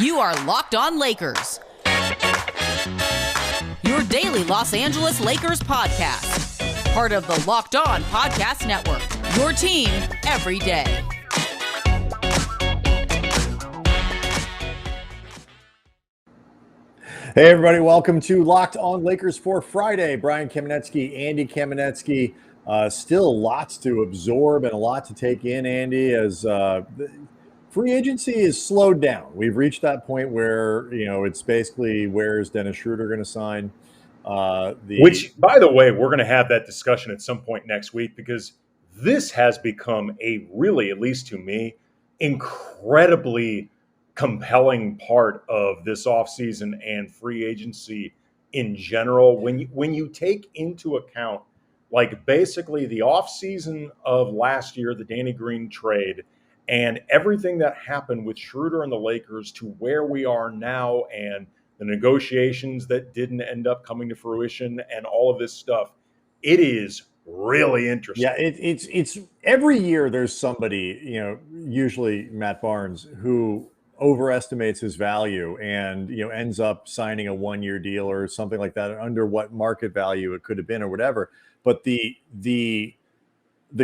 You are Locked On Lakers, your daily Los Angeles Lakers podcast. Part of the Locked On Podcast Network, your team every day. Hey, everybody. Welcome to Locked On Lakers for Friday. Brian Kamenetzkys, Andy Kamenetzkys. Still lots to absorb and a lot to take in, Andy, as free agency is slowed down. We've reached that point where, it's basically where's Dennis Schroeder going to sign? Which, by the way, we're going to have that discussion at some point next week, because this has become a really, at least to me, incredibly compelling part of this offseason and free agency in general. When you take into account, like, basically the offseason of last year, the Danny Green trade, and everything that happened with Schroeder and the Lakers to where we are now, and the negotiations that didn't end up coming to fruition and all of this stuff, it is really interesting. Yeah, it's every year there's somebody, usually Matt Barnes, who overestimates his value and, ends up signing a one-year deal or something like that under what market value it could have been or whatever. But the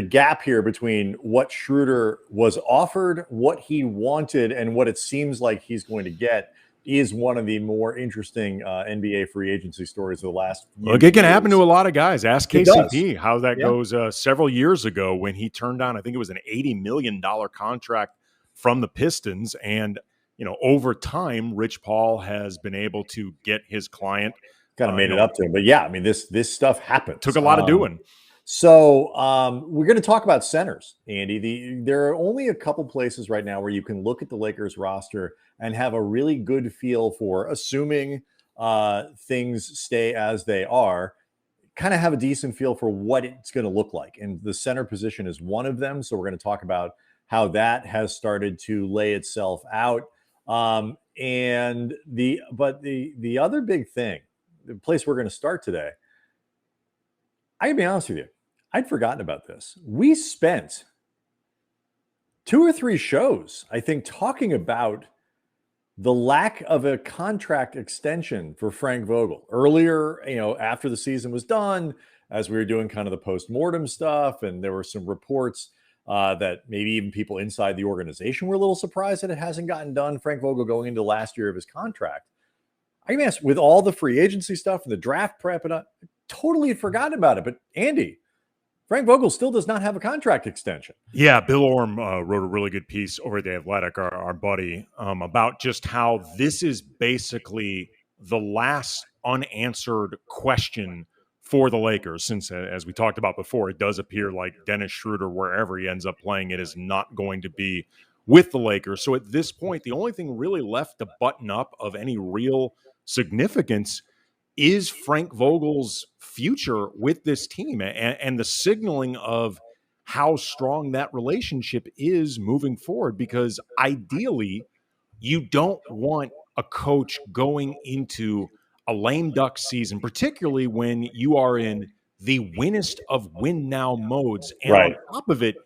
gap here between what Schroeder was offered, what he wanted, and what it seems like he's going to get is one of the more interesting NBA free agency stories of the last few Look, it can years. happen to a lot of guys. Ask KCP how that goes several years ago when he turned down, I think it was an $80 million contract from the Pistons. And, over time, Rich Paul has been able to get his client. Kind of made it up to him. But yeah, I mean, this stuff happens. Took a lot of doing. So we're going to talk about centers, Andy. There are only a couple places right now where you can look at the Lakers roster and have a really good feel for, assuming things stay as they are, kind of have a decent feel for what it's going to look like. And the center position is one of them. So we're going to talk about how that has started to lay itself out. And the other big thing, the place we're going to start today, I can be honest with you, I'd forgotten about this. We spent 2 or 3 shows, I think, talking about the lack of a contract extension for Frank Vogel. Earlier, after the season was done, as we were doing kind of the post-mortem stuff, and there were some reports that maybe even people inside the organization were a little surprised that it hasn't gotten done. Frank Vogel going into the last year of his contract. I can ask, with all the free agency stuff and the draft prep, and I totally had forgotten about it. But Andy, Frank Vogel still does not have a contract extension. Yeah, Bill Oram wrote a really good piece over at The Athletic, our buddy, about just how this is basically the last unanswered question for the Lakers, since, as we talked about before, it does appear like Dennis Schroeder, wherever he ends up playing, it is not going to be with the Lakers. So at this point, the only thing really left to button up of any real significance is Frank Vogel's future with this team and the signaling of how strong that relationship is moving forward. Because ideally, you don't want a coach going into a lame duck season, particularly when you are in the winnest of win now modes. And right. On top of it,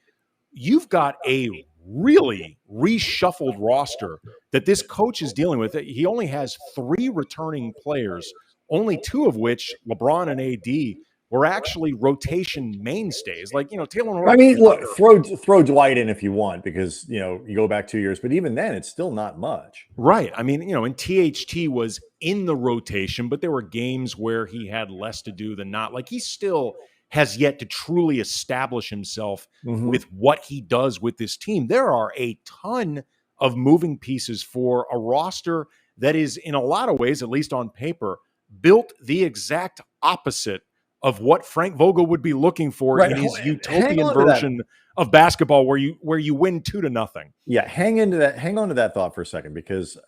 you've got a really reshuffled roster that this coach is dealing with. He only has 3 returning players, only 2 of which, LeBron and AD, were actually rotation mainstays. Like, Taylor. I mean, look, throw Dwight in if you want, because, you go back 2 years, but even then it's still not much. Right. I mean, and THT was in the rotation, but there were games where he had less to do than not. Like, he still has yet to truly establish himself with what he does with this team. There are a ton of moving pieces for a roster that is, in a lot of ways, at least on paper, built the exact opposite of what Frank Vogel would be looking for in his utopian version of basketball, where you win 2-0. Yeah, hang on to that thought for a second, because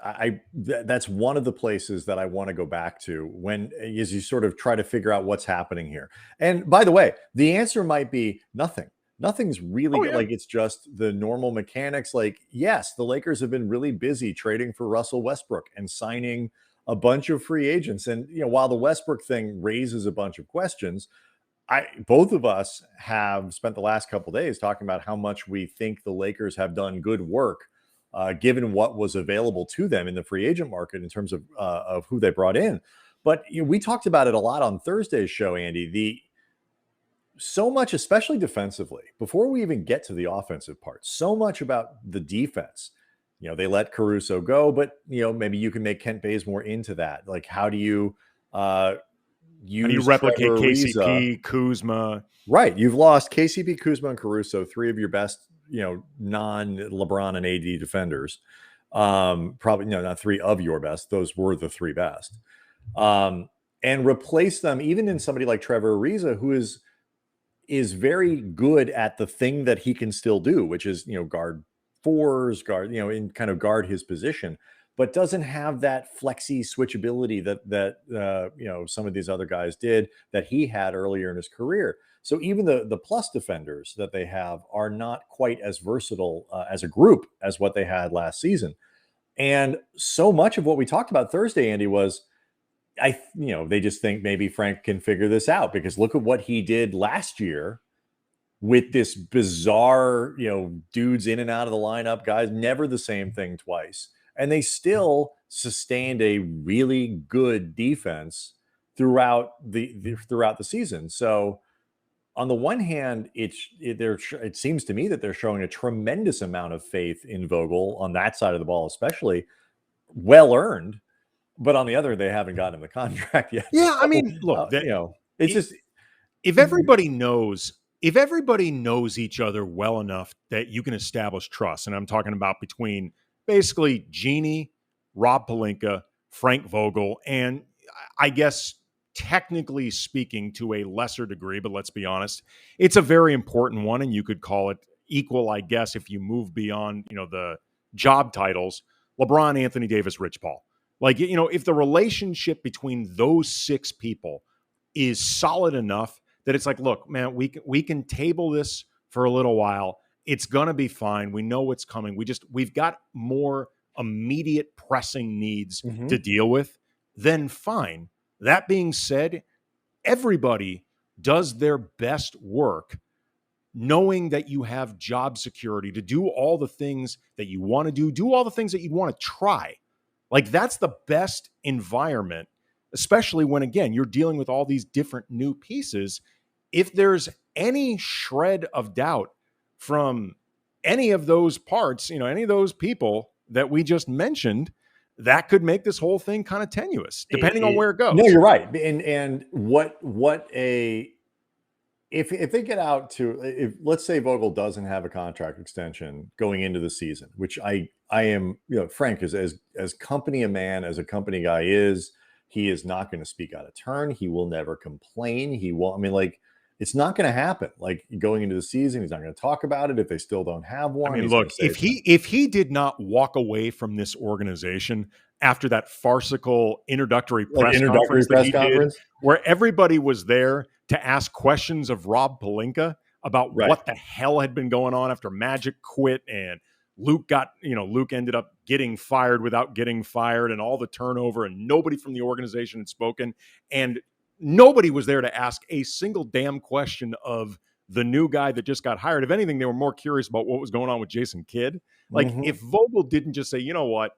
that's one of the places that I want to go back to as you sort of try to figure out what's happening here. And by the way, the answer might be nothing. Nothing's really like, it's just the normal mechanics. Like, yes, the Lakers have been really busy trading for Russell Westbrook and signing a bunch of free agents. And, while the Westbrook thing raises a bunch of questions, both of us have spent the last couple of days talking about how much we think the Lakers have done good work given what was available to them in the free agent market in terms of who they brought in. But we talked about it a lot on Thursday's show, Andy. So much, especially defensively, before we even get to the offensive part, so much about the defense. They let Caruso go, but maybe you can make Kent Bazemore into that. Like, how do you replicate Trevor KCP, Ariza? Kuzma? Right, you've lost KCP, Kuzma, and Caruso, three of your best, non-LeBron and AD defenders. Probably not three of your best; those were the three best. And replace them even in somebody like Trevor Ariza, who is very good at the thing that he can still do, which is, guard fours, and kind of guard his position, but doesn't have that flexy switchability that some of these other guys did, that he had earlier in his career. So even the plus defenders that they have are not quite as versatile as a group as what they had last season. And so much of what we talked about Thursday, Andy, was they just think maybe Frank can figure this out, because look at what he did last year with this bizarre, dudes in and out of the lineup, guys, never the same thing twice. And they still sustained a really good defense throughout the season. So on the one hand, it seems to me that they're showing a tremendous amount of faith in Vogel on that side of the ball, especially well earned. But on the other, they haven't gotten him the contract yet. Yeah, So, I mean, look, it's just if everybody knows each other well enough that you can establish trust, and I'm talking about between basically Genie, Rob Pelinka, Frank Vogel, and I guess technically speaking to a lesser degree, but let's be honest, it's a very important one, and you could call it equal, I guess, if you move beyond the job titles. LeBron, Anthony Davis, Rich Paul. Like, if the relationship between those six people is solid enough that it's like, look, man, we can table this for a little while. It's going to be fine. We know what's coming. We've got more immediate pressing needs to deal with, then fine. That being said, everybody does their best work knowing that you have job security to do all the things that you want to do all the things that you'd want to try. Like, that's the best environment, especially when, again, you're dealing with all these different new pieces. If there's any shred of doubt from any of those parts, any of those people that we just mentioned, that could make this whole thing kind of tenuous, depending on where it goes. No, you're right. And if they get out to, if let's say Vogel doesn't have a contract extension going into the season, which I am, Frank is as company a man as a company guy is, he is not going to speak out of turn. He will never complain. He won't. I mean, like, it's not going to happen. Like, going into the season, he's not going to talk about it if they still don't have one. I mean, look, if he did not walk away from this organization after that farcical introductory press conference that he did, where everybody was there to ask questions of Rob Pelinka about what the hell had been going on after Magic quit and Luke ended up getting fired without getting fired, and all the turnover, and nobody from the organization had spoken, and nobody was there to ask a single damn question of the new guy that just got hired. If anything, they were more curious about what was going on with Jason Kidd. Like, if Vogel didn't just say, you know what,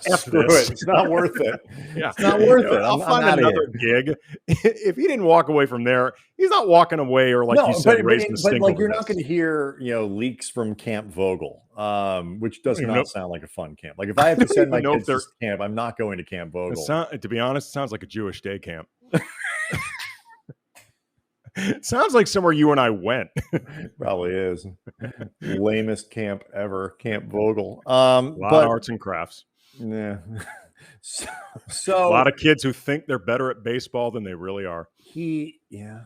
screw it, it's not worth it. Yeah, it's not worth it. I'll find another gig. If he didn't walk away from there, he's not walking away, or like you said, raising the stink. But like, you're not going to hear leaks from Camp Vogel, which does not sound like a fun camp. Like, if I have to send my kids to camp, I'm not going to Camp Vogel. To be honest, it sounds like a Jewish day camp. Sounds like somewhere you and I went. Probably is. Lamest camp ever, Camp Vogel. A lot of arts and crafts. Yeah. So a lot of kids who think they're better at baseball than they really are. Yeah,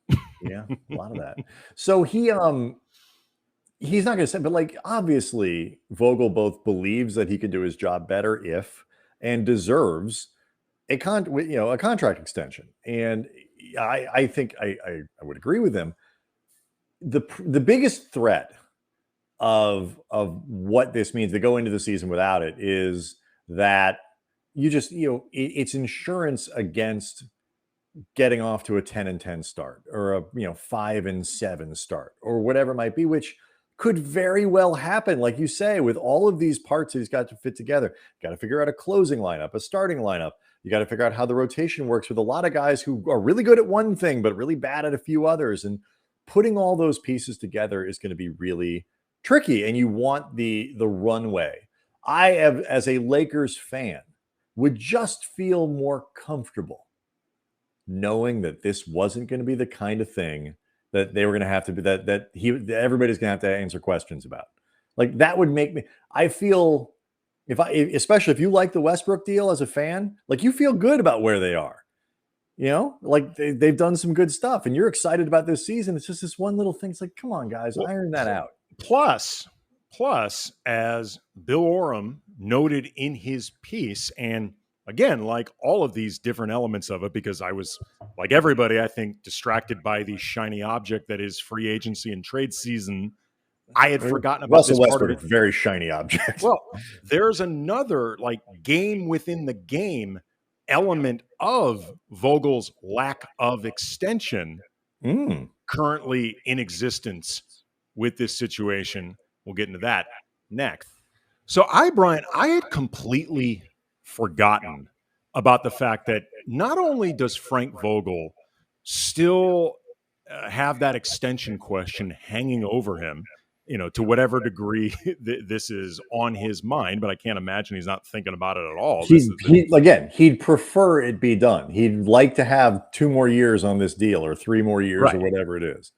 a lot of that. So he's not going to say, but like, obviously Vogel both believes that he can do his job better and deserves a contract extension. And I think I would agree with him. The biggest threat of what this means to go into the season without it is that it's insurance against getting off to a 10-10 start, or a 5-7 start, or whatever it might be, which could very well happen. Like you say, with all of these parts he's got to fit together, got to figure out a closing lineup, a starting lineup. You got to figure out how the rotation works with a lot of guys who are really good at one thing, but really bad at a few others. And putting all those pieces together is going to be really tricky. And you want the runway. I have, as a Lakers fan, would just feel more comfortable knowing that this wasn't going to be the kind of thing that they were going to have to be, that everybody's going to have to answer questions about. Like, that would make me, I feel, especially if you like the Westbrook deal as a fan, like, you feel good about where they are, like they've done some good stuff and you're excited about this season. It's just this one little thing. It's like, come on, guys, iron that out. Plus, as Bill Oram noted in his piece, and again, like all of these different elements of it, because I was, like everybody, I think, distracted by the shiny object that is free agency and trade season. I had forgotten about Russell this Westbrook, part of it. Very shiny object. Well, there's another like game within the game element of Vogel's lack of extension currently in existence with this situation. We'll get into that next. So Brian, I had completely forgotten about the fact that not only does Frank Vogel still have that extension question hanging over him, to whatever degree this is on his mind, but I can't imagine he's not thinking about it at all. He'd prefer it be done. He'd like to have 2 more years on this deal or 3 more years or whatever it is.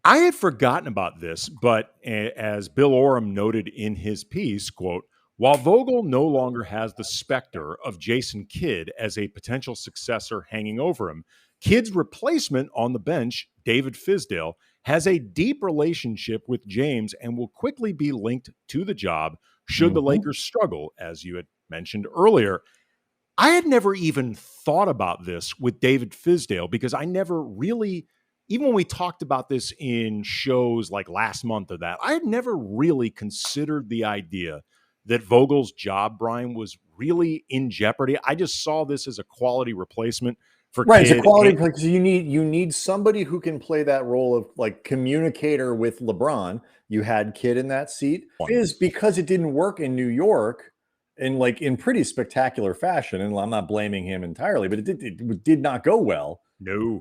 I had forgotten about this, but as Bill Oram noted in his piece, quote, while Vogel no longer has the specter of Jason Kidd as a potential successor hanging over him, Kidd's replacement on the bench, David Fizdale, has a deep relationship with James and will quickly be linked to the job should the Lakers struggle, as you had mentioned earlier. I had never even thought about this with David Fizdale because I never really, even when we talked about this in shows like last month or that, I had never really considered the idea that Vogel's job, Brian, was really in jeopardy. I just saw this as a quality replacement for Kidd. It's a quality because you need somebody who can play that role of like communicator with LeBron. You had Kidd in that seat. Is because it didn't work in New York in pretty spectacular fashion, and I'm not blaming him entirely, but it did not go well. No,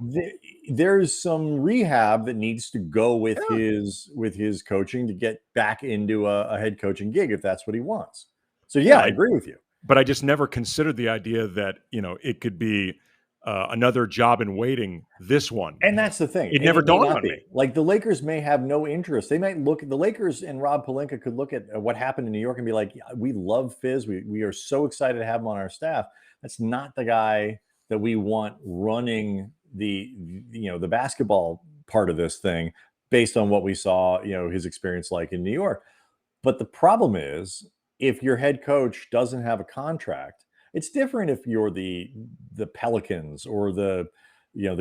there's some rehab that needs to go with his coaching to get back into a head coaching gig if that's what he wants. So I agree with you. But I just never considered the idea that it could be another job in waiting. This one, and that's the thing. It never dawned on me. Like the Lakers may have no interest. They might look at the Lakers and Rob Pelinka could look at what happened in New York and be like, we love Fizz. We are so excited to have him on our staff. That's not the guy that we want running the basketball part of this thing based on what we saw, his experience like in New York. But the problem is if your head coach doesn't have a contract, it's different if you're the Pelicans or the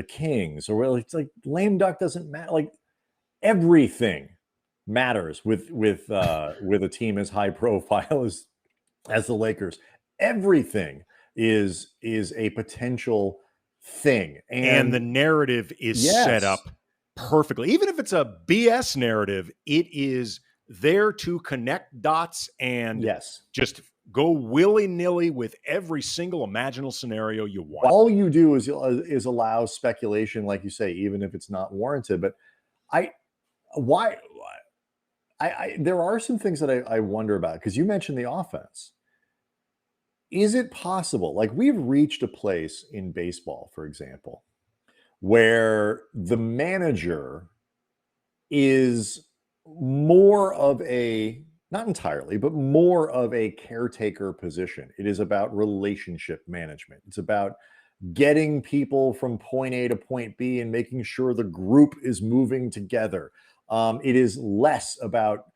Kings, or it's like lame duck doesn't matter. Like everything matters with a team as high profile as the Lakers. Everything is a potential thing, and the narrative is set up perfectly. Even if it's a BS narrative, it is there to connect dots and just go willy-nilly with every single imaginable snenario you want. All you do is allow speculation, like you say, even if it's not warranted. But there are some things that I wonder about, because you mentioned the offense. Is it possible, like we've reached a place in baseball, for example, where the manager is more of a, not entirely, but more of a caretaker position? It is about relationship management. It's about getting people from point A to point B and making sure the group is moving together. It is less about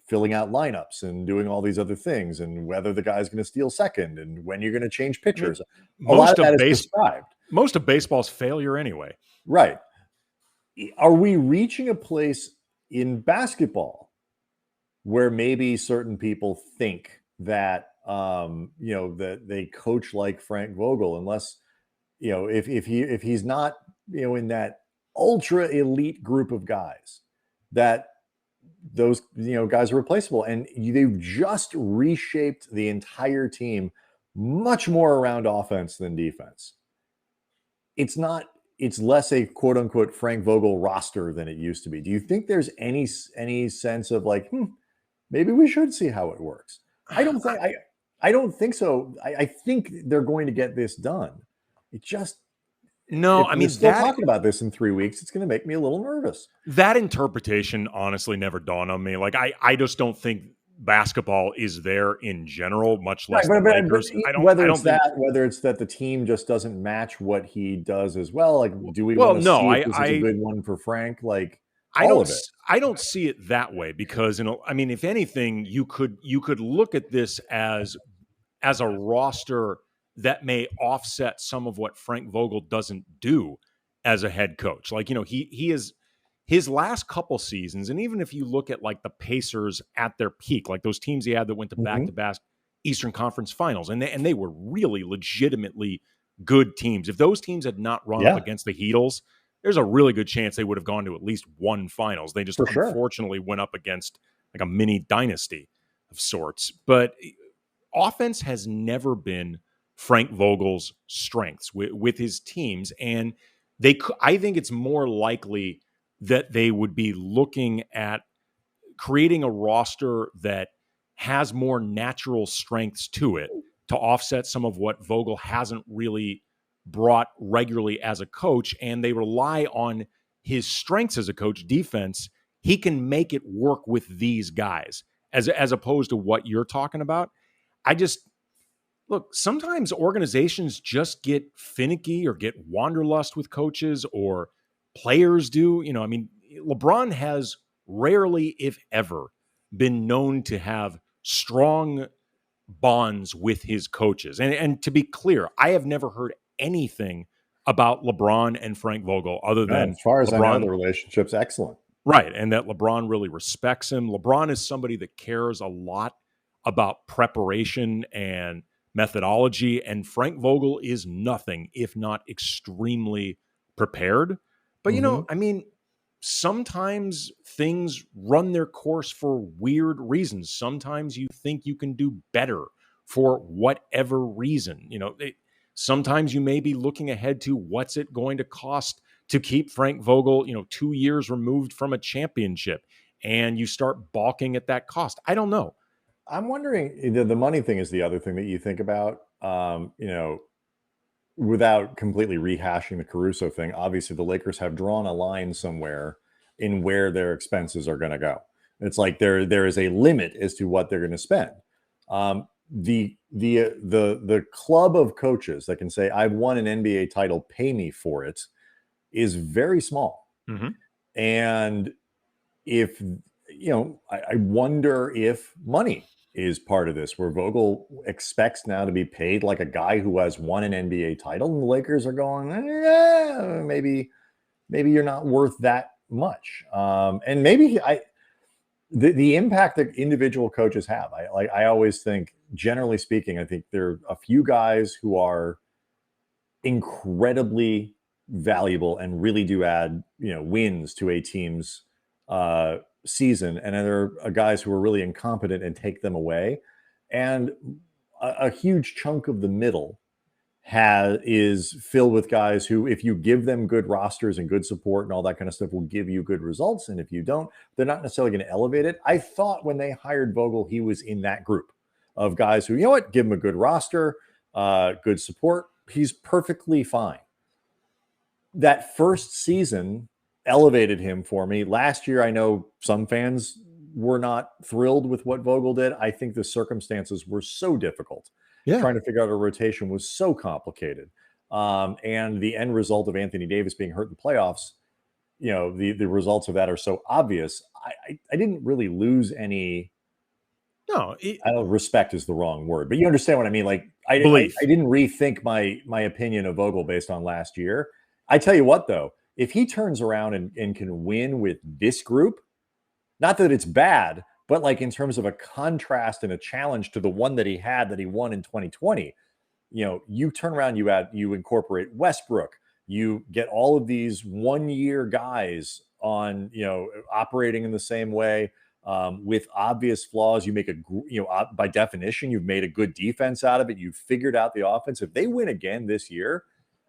filling out lineups and doing all these other things and whether the guy's going to steal second and when you're going to change pitchers. A lot of that is prescribed. Most of baseball's failure anyway. Right. Are we reaching a place in basketball where maybe certain people think that, that they coach like Frank Vogel, unless, if he's not, in that ultra elite group of guys that, those guys are replaceable, and they've just reshaped the entire team much more around offense than defense. It's less a quote unquote Frank Vogel roster than it used to be. Do you think there's any sense of like, maybe we should see how it works? I don't think so. I think they're going to get this done. It just no. If we're still talking about this in 3 weeks, it's going to make me a little nervous. That interpretation honestly never dawned on me. Like I just don't think basketball is there in general, much less the Lakers. Whether it's that the team just doesn't match what he does as well. Like, do we want to see if this is a good one for Frank? Like, I don't see it that way because if anything, you could look at this as a roster that may offset some of what Frank Vogel doesn't do as a head coach. Like, he is his last couple seasons, and even if you look at like the Pacers at their peak, like those teams he had that went to back-to-back Eastern Conference Finals, and they were really legitimately good teams. If those teams had not run up against the Heatles, there's a really good chance they would have gone to at least one finals. They just unfortunately went up against like a mini dynasty of sorts. But offense has never been Frank Vogel's strengths with his teams, and I think it's more likely that they would be looking at creating a roster that has more natural strengths to it to offset some of what Vogel hasn't really brought regularly as a coach, and they rely on his strengths as a coach, defense. He can make it work with these guys as opposed to what you're talking about. Look, sometimes organizations just get finicky or get wanderlust with coaches, or players do. LeBron has rarely, if ever, been known to have strong bonds with his coaches. And to be clear, I have never heard anything about LeBron and Frank Vogel other than as far as LeBron, I know, the relationship's excellent. Right, and that LeBron really respects him. LeBron is somebody that cares a lot about preparation and methodology, and Frank Vogel is nothing if not extremely prepared. But, sometimes things run their course for weird reasons. Sometimes you think you can do better for whatever reason. Sometimes you may be looking ahead to what's it going to cost to keep Frank Vogel, 2 years removed from a championship, and you start balking at that cost. I don't know. I'm wondering, the money thing is the other thing that you think about, without completely rehashing the Caruso thing. Obviously, the Lakers have drawn a line somewhere in where their expenses are going to go. It's like there is a limit as to what they're going to spend. The club of coaches that can say, I've won an NBA title, pay me for it, is very small. And if, I wonder if money is part of this, where Vogel expects now to be paid like a guy who has won an NBA title, and the Lakers are going, maybe you're not worth that much. And maybe the impact that individual coaches have. I always think, generally speaking, I think there are a few guys who are incredibly valuable and really do add, wins to a team's season, and there are guys who are really incompetent and take them away. And a huge chunk of the middle is filled with guys who, if you give them good rosters and good support and all that kind of stuff, will give you good results. And if you don't, they're not necessarily going to elevate it. I thought when they hired Vogel, he was in that group of guys who, give him a good roster, good support. He's perfectly fine. That first season elevated him for me. Last year, I know some fans were not thrilled with what Vogel did. I think the circumstances were so difficult. Trying to figure out a rotation was so complicated. And the end result of Anthony Davis being hurt in the playoffs, the results of that are so obvious. I didn't really lose any. No, I don't, respect is the wrong word, but you understand what I mean. Like I didn't rethink my opinion of Vogel based on last year. I tell you what, though, if he turns around and can win with this group, not that it's bad, but like in terms of a contrast and a challenge to the one that he won in 2020, you turn around, you incorporate Westbrook, you get all of these 1-year guys on, operating in the same way. with obvious flaws. You make by definition, you've made a good defense out of it. You've figured out the offense. If they win again this year,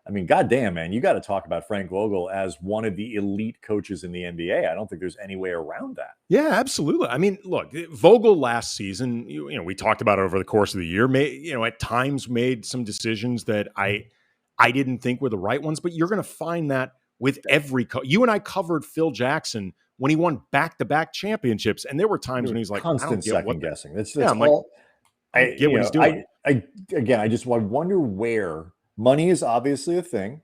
I mean, goddamn, man, you got to talk about Frank Vogel as one of the elite coaches in the NBA. I don't think there's any way around that. Yeah, absolutely. I mean, look, Vogel last season, we talked about it over the course of the year, at times made some decisions that I didn't think were the right ones, but you're going to find that with every you and I covered Phil Jackson when he won back-to-back championships, and there were times when he was like, constant second guessing. That's yeah, I'm all. I get what he's doing. I wonder where money is obviously a thing.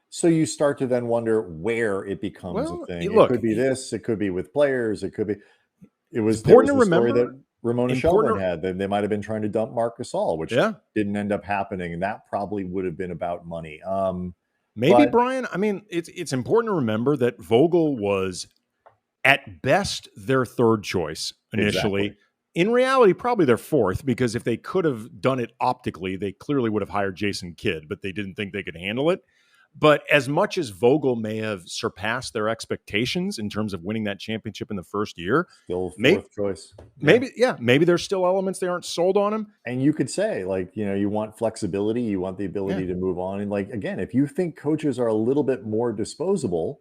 So you start to then wonder where it becomes a thing. It could be this. It could be with players. It could be. There was the story that Ramona Shelburne had. They might have been trying to dump Marc Gasol, which didn't end up happening, and that probably would have been about money. Maybe, Brian. I mean, it's important to remember that Vogel was at best their third choice initially. Exactly. In reality, probably their fourth, because if they could have done it optically, they clearly would have hired Jason Kidd, but they didn't think they could handle it. But as much as Vogel may have surpassed their expectations in terms of winning that championship in the first year, still fourth choice. Maybe there's still elements they aren't sold on him. And you could say, you want flexibility, you want the ability to move on. And again, if you think coaches are a little bit more disposable,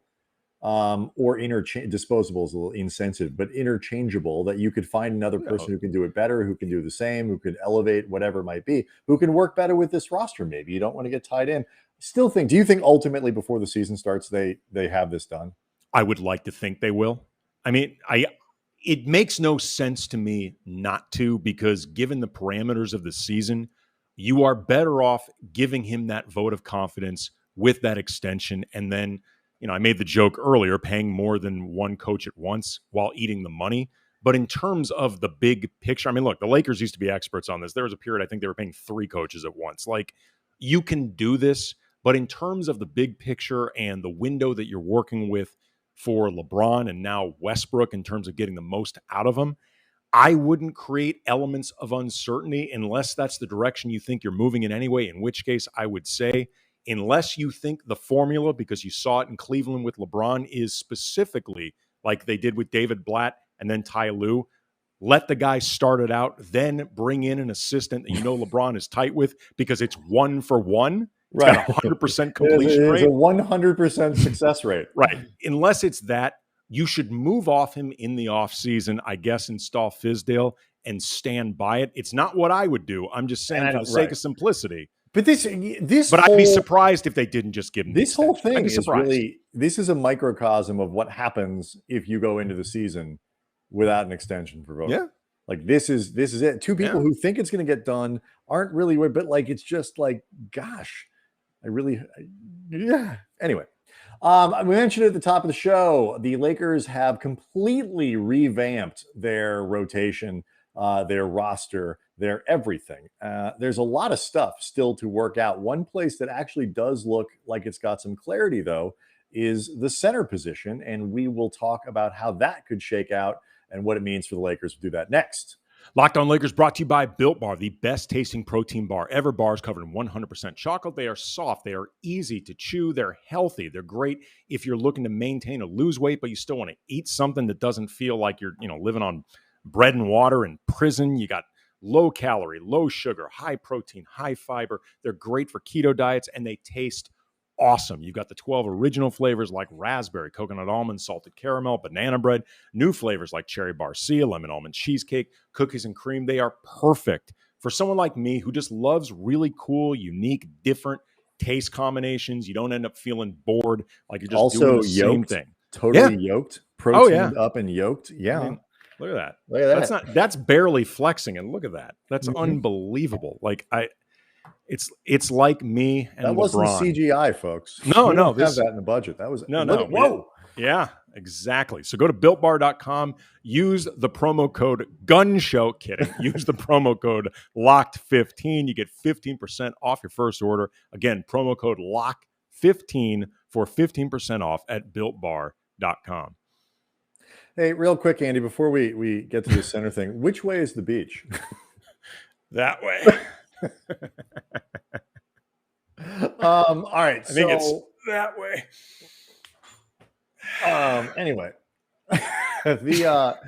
or disposable is a little insensitive, but interchangeable, that you could find another person who can do it better, who can do the same, who can elevate whatever it might be, who can work better with this roster. Maybe you don't want to get tied in. Do you think ultimately before the season starts, they have this done? I would like to think they will. I mean, it makes no sense to me not to, because given the parameters of the season, you are better off giving him that vote of confidence with that extension. And then, I made the joke earlier, paying more than one coach at once while eating the money. But in terms of the big picture, I mean, look, the Lakers used to be experts on this. There was a period, I think they were paying 3 coaches at once. You can do this, but in terms of the big picture and the window that you're working with for LeBron and now Westbrook in terms of getting the most out of them, I wouldn't create elements of uncertainty unless that's the direction you think you're moving in anyway, in which case I would say, unless you think the formula, because you saw it in Cleveland with LeBron, is specifically like they did with David Blatt and then Ty Lue, let the guy start it out, then bring in an assistant that LeBron is tight with, because it's 1 for 1. It's got 100% completion rate. It's a 100% success rate. Right. Unless it's that, you should move off him in the offseason, I guess, install Fizdale and stand by it. It's not what I would do. I'm just saying for the sake of simplicity. But I'd be surprised if they didn't just give him this whole thing. This is a microcosm of what happens if you go into the season without an extension for Vogel. Yeah. This is it. 2 people who think it's going to get done aren't really, but it's just gosh, Anyway, I mentioned at the top of the show, the Lakers have completely revamped their rotation, their roster, their everything. There's a lot of stuff still to work out. One place that actually does look like it's got some clarity, though, is the center position. And we will talk about how that could shake out and what it means for the Lakers to do that next. Locked On Lakers brought to you by Built Bar, the best tasting protein bar ever. Bars covered in 100% chocolate. They are soft. They are easy to chew. They're healthy. They're great if you're looking to maintain or lose weight, but you still want to eat something that doesn't feel like you're, living on bread and water in prison. You got low calorie, low sugar, high protein, high fiber. They're great for keto diets, and they taste awesome. You've got the 12 original flavors like raspberry, coconut almond, salted caramel, banana bread, new flavors like cherry barcia, lemon almond cheesecake, cookies and cream. They are perfect for someone like me who just loves really cool, unique, different taste combinations. You don't end up feeling bored like you're just also doing the yoked, same thing. Totally yoked, proteined up and yoked. Yeah. I mean, look at that. That's barely flexing, and look at that. That's unbelievable. It's like me and that wasn't LeBron. CGI, folks. No, we don't have that in the budget. That was no. Whoa. Yeah, exactly. So go to BuiltBar.com. Use the promo code GUNSHOW. Kidding. Use the promo code LOCKED15. You get 15% off your first order. Again, promo code LOCK15 for 15% off at BuiltBar.com. Hey, real quick, Andy, before we get to the center thing, which way is the beach? That way. All right. I think it's that way. Anyway. The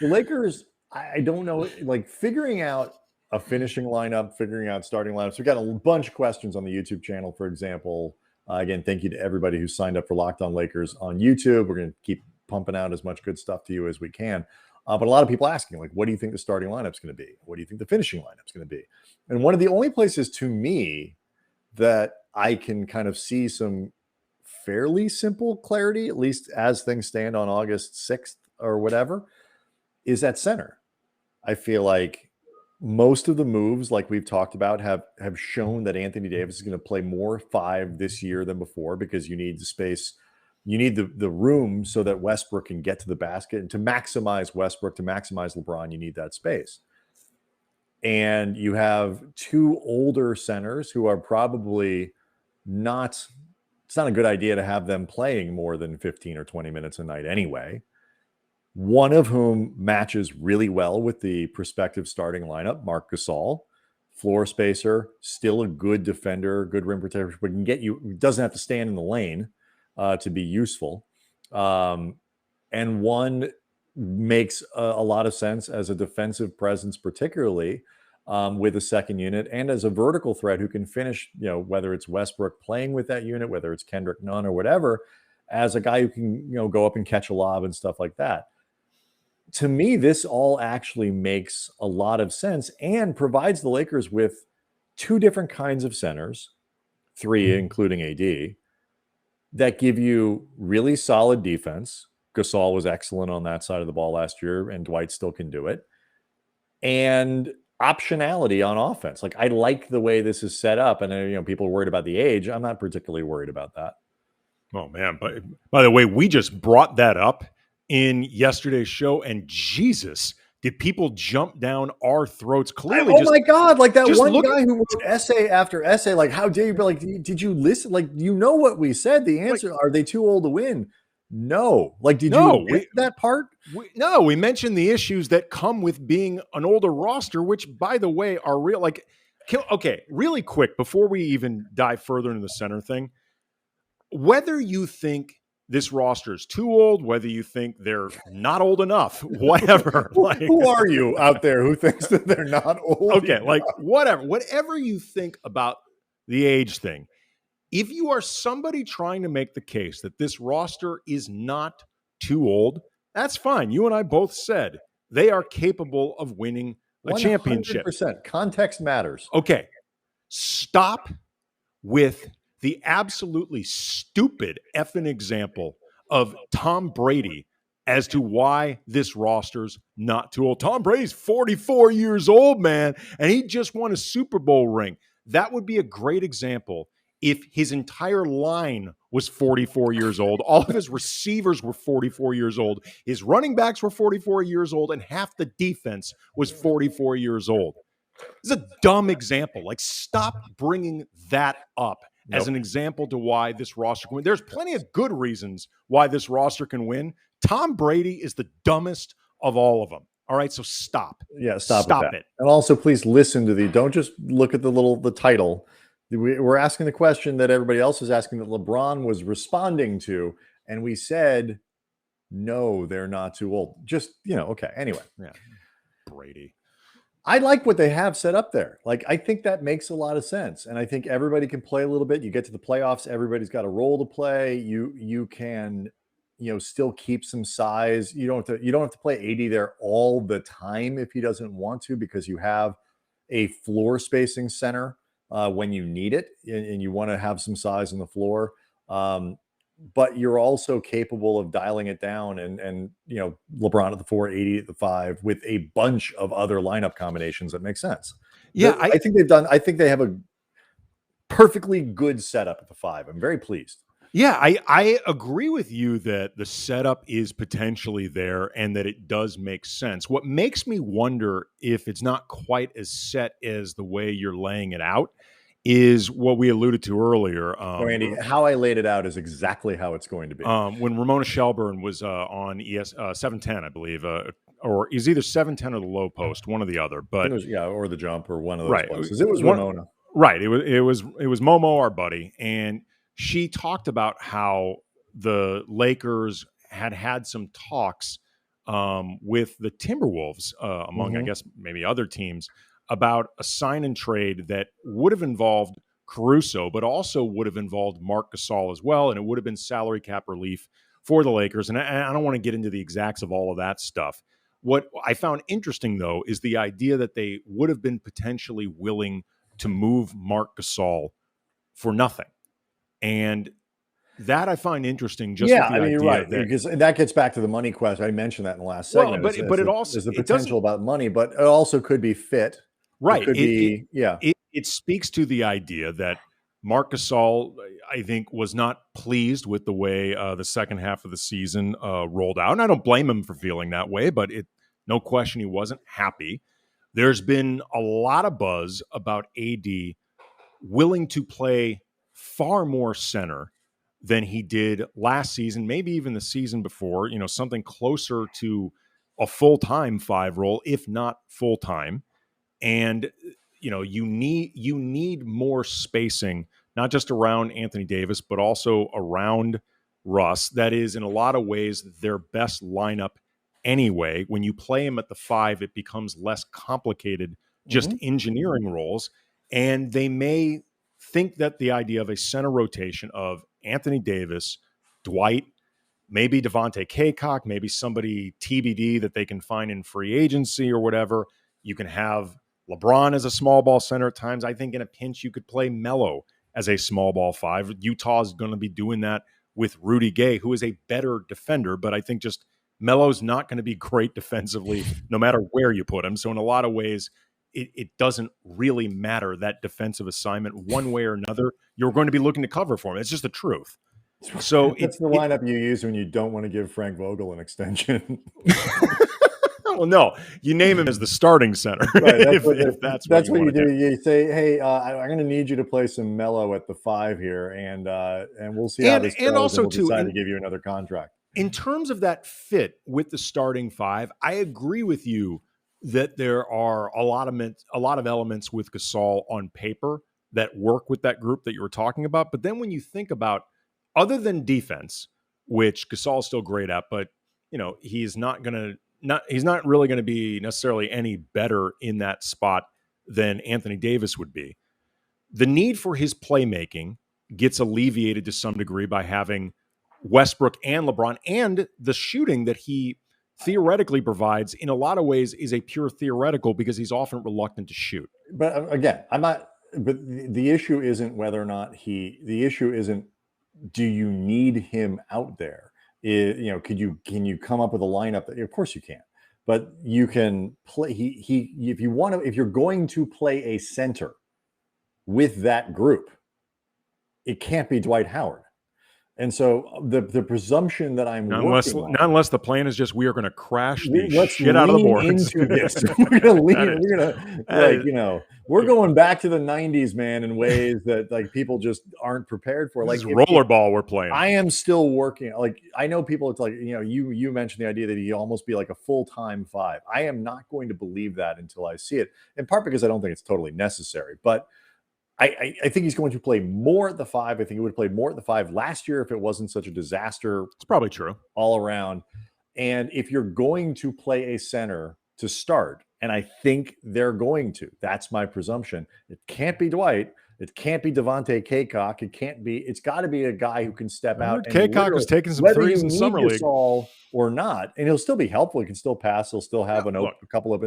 Lakers, I don't know, like figuring out a finishing lineup, figuring out starting lineups. We got a bunch of questions on the YouTube channel, for example. Again, thank you to everybody who signed up for Locked On Lakers on YouTube. We're going to keep pumping out as much good stuff to you as we can. But a lot of people asking, like, what do you think the starting lineup's going to be? What do you think the finishing lineup's going to be? And one of the only places to me that I can kind of see some fairly simple clarity, at least as things stand on August 6th or whatever, is at center. I feel like most of the moves, like we've talked about, have shown that Anthony Davis is going to play more 5 this year than before, because you need the space. You need the room so that Westbrook can get to the basket, and to maximize Westbrook, to maximize LeBron, you need that space. And you have 2 older centers who are probably not, it's not a good idea to have them playing more than 15 or 20 minutes a night anyway. One of whom matches really well with the prospective starting lineup, Marc Gasol, floor spacer, still a good defender, good rim protector, but can get you, doesn't have to stand in the lane to be useful. And one makes a lot of sense as a defensive presence, particularly with a second unit, and as a vertical threat who can finish, whether it's Westbrook playing with that unit, whether it's Kendrick Nunn or whatever, as a guy who can, go up and catch a lob and stuff like that. To me, this all actually makes a lot of sense and provides the Lakers with 2 different kinds of centers, 3 including AD, that give you really solid defense. Gasol was excellent on that side of the ball last year, and Dwight still can do it. And optionality on offense. Like, I like the way this is set up. And, people are worried about the age. I'm not particularly worried about that. Oh, man. But by the way, we just brought that up in yesterday's show, and Jesus, did people jump down our throats? Clearly, my God! Like that one guy who wrote essay after essay. Like, how dare you? But like, did you listen? Like, what we said? The answer: are they too old to win? No. Like, did you get that part? No, we mentioned the issues that come with being an older roster, which, by the way, are real. Like, okay, really quick before we even dive further into the center thing, whether you think this roster is too old, whether you think they're not old enough, whatever. Like, who are you out there who thinks that they're not old? Okay, enough? Like whatever you think about the age thing, if you are somebody trying to make the case that this roster is not too old, that's fine. You and I both said they are capable of winning a 100%. Championship. Context matters. Okay, stop with the absolutely stupid effing example of Tom Brady as to why this roster's not too old. Tom Brady's 44 years old, man, and he just won a Super Bowl ring. That would be a great example if his entire line was 44 years old. All of his receivers were 44 years old. His running backs were 44 years old, and half the defense was 44 years old. This is a dumb example. Like, stop bringing that up as an example to why this roster can win. There's plenty of good reasons why this roster can win. Tom Brady is the dumbest of all of them. All right, so stop. Yeah, stop it. And also, please listen to don't just look at the title. We're asking the question that everybody else is asking, that LeBron was responding to, and we said, no, they're not too old. Just, okay. Anyway. Yeah. Brady. I like what they have set up there. Like, I think that makes a lot of sense. And I think everybody can play a little bit. You get to the playoffs, everybody's got a role to play. You can, still keep some size. You don't have to play 80 there all the time if he doesn't want to, because you have a floor spacing center when you need it, and you want to have some size on the floor. But you're also capable of dialing it down and LeBron at the 4, 80 at the 5, with a bunch of other lineup combinations that make sense. Yeah, I think they have a perfectly good setup at the 5. I'm very pleased. Yeah, I agree with you that the setup is potentially there and that it does make sense. What makes me wonder if it's not quite as set as the way you're laying it out is what we alluded to earlier. Andy, how I laid it out is exactly how it's going to be. When Ramona Shelburne was on 710, I believe, or is either 710 or the Low Post, one or the other. But or the Jump, or one of those right. places. It was Ramona. Right. It was Momo, our buddy, and she talked about how the Lakers had some talks with the Timberwolves, among, I guess, maybe other teams, about a sign and trade that would have involved Caruso, but also would have involved Marc Gasol as well, and it would have been salary cap relief for the Lakers. And I don't want to get into the exacts of all of that stuff. What I found interesting, though, is the idea that they would have been potentially willing to move Marc Gasol for nothing. And that I find interesting. Just with the I mean, idea you're right, that, because that gets back to the money question. I mentioned that in the last segment. Well, but it also is the it doesn't potential about money, but it also could be fit. right. It could be, yeah. It speaks to the idea that Marc Gasol, I think, was not pleased with the way the second half of the season rolled out, and I don't blame him for feeling that way. But no question, he wasn't happy. There's been a lot of buzz about AD willing to play far more center than he did last season, maybe even the season before, something closer to a full-time 5 role, if not full-time. And, you need more spacing, not just around Anthony Davis, but also around Russ. That is, in a lot of ways, their best lineup anyway. When you play him at the 5, it becomes less complicated, just engineering roles. And they may think that the idea of a center rotation of Anthony Davis, Dwight, maybe Devontae Kaycock, maybe somebody TBD that they can find in free agency or whatever. You can have LeBron as a small ball center at times. I think in a pinch you could play Melo as a small ball 5. Utah's going to be doing that with Rudy Gay, who is a better defender, but I think just Melo's not going to be great defensively no matter where you put him. So in a lot of ways, it doesn't really matter, that defensive assignment one way or another. You're going to be looking to cover for him. It's just the truth. So it's the lineup you use when you don't want to give Frank Vogel an extension. Well, no, you name him as the starting center. Right, if that's what you do. You say, "Hey, I'm going to need you to play some Melo at the 5 here, and we'll see how this goes. And also, we'll decide to give you another contract." In terms of that fit with the starting 5, I agree with you that there are a lot of elements with Gasol on paper that work with that group that you were talking about. But then when you think about, other than defense, which Gasol is still great at, but he's not really going to be necessarily any better in that spot than Anthony Davis would be. The need for his playmaking gets alleviated to some degree by having Westbrook and LeBron, and the shooting that he theoretically provides in a lot of ways is a pure theoretical, because he's often reluctant to shoot. But again, but the issue isn't whether or not the issue isn't, do you need him out there? Can you come up with a lineup that, of course you can, but you can play, if you're going to play a center with that group, it can't be Dwight Howard. And so the presumption that I'm not unless the plan is just, we are going to crash the shit out of the boards. Into this. We're going to we're going back to the 90s, man, in ways that like people just aren't prepared for. Like rollerball we're playing. I am still working. Like, I know people, it's like, you mentioned the idea that he almost be like a full-time 5. I am not going to believe that until I see it, in part because I don't think it's totally necessary. But I think he's going to play more at the 5. I think he would have played more at the 5 last year if it wasn't such a disaster. It's probably true all around. And if you're going to play a center to start, and I think they're going to, that's my presumption. It can't be Dwight. It can't be Devontae Kaycock. It's got to be a guy who can step out. Kaycock was taking some threes in summer league or not, and he'll still be helpful. He can still pass. He'll still have a couple of.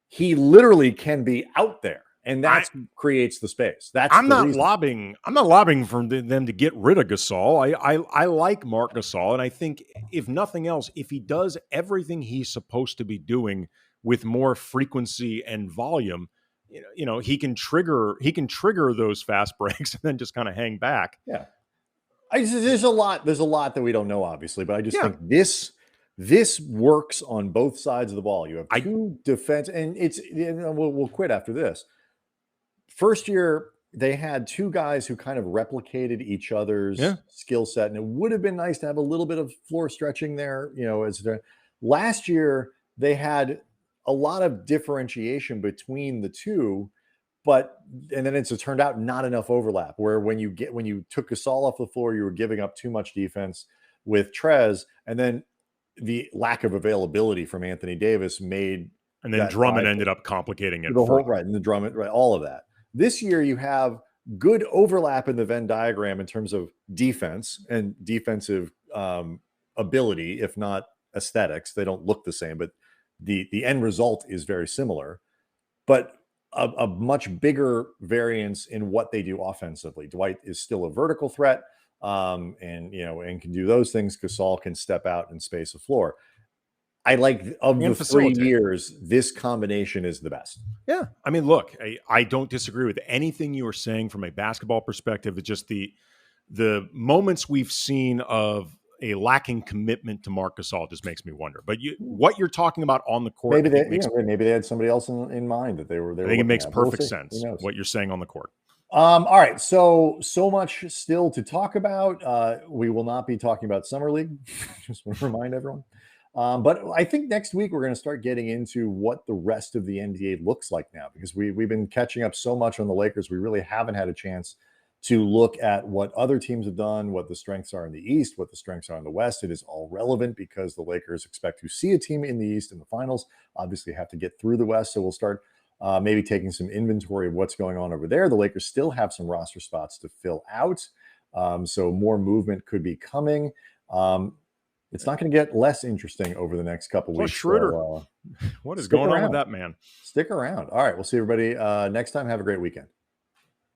He literally can be out there. And that creates the space. I'm not lobbying for them to get rid of Gasol. I like Marc Gasol, and I think, if nothing else, if he does everything he's supposed to be doing with more frequency and volume, he can trigger those fast breaks and then just kind of hang back. Yeah, there's a lot that we don't know, obviously, but I just think this works on both sides of the ball. You have two defense, and we'll quit after this. First year, they had 2 guys who kind of replicated each other's skill set, and it would have been nice to have a little bit of floor stretching there. Last year, they had a lot of differentiation between the two, and then it turned out not enough overlap. Where when you took Gasol off the floor, you were giving up too much defense with Trez, and then the lack of availability from Anthony Davis made, and then Drummond ended up complicating it. The whole right, and the Drummond, right, all of that. This year, you have good overlap in the Venn diagram in terms of defense and defensive ability, if not aesthetics. They don't look the same, but the end result is very similar. But a much bigger variance in what they do offensively. Dwight is still a vertical threat, and can do those things. Gasol can step out and space the floor. I like, of the 3 years, this combination is the best. Yeah. I mean, look, I don't disagree with anything you were saying from a basketball perspective. It's just the moments we've seen of a lacking commitment to Marc Gasol just makes me wonder. But what you're talking about on the court, maybe they had somebody else in mind that they were. I think it makes perfect sense what you're saying on the court. All right, so much still to talk about. We will not be talking about Summer League. Just want to remind everyone. But I think next week we're going to start getting into what the rest of the NBA looks like now, because we've been catching up so much on the Lakers. We really haven't had a chance to look at what other teams have done, what the strengths are in the East, what the strengths are in the West. It is all relevant because the Lakers expect to see a team in the East in the finals, obviously have to get through the West. So we'll start maybe taking some inventory of what's going on over there. The Lakers still have some roster spots to fill out. So more movement could be coming. It's not going to get less interesting over the next couple weeks. Schroeder. So, what is going on with that man? Stick around. All right. We'll see everybody next time. Have a great weekend.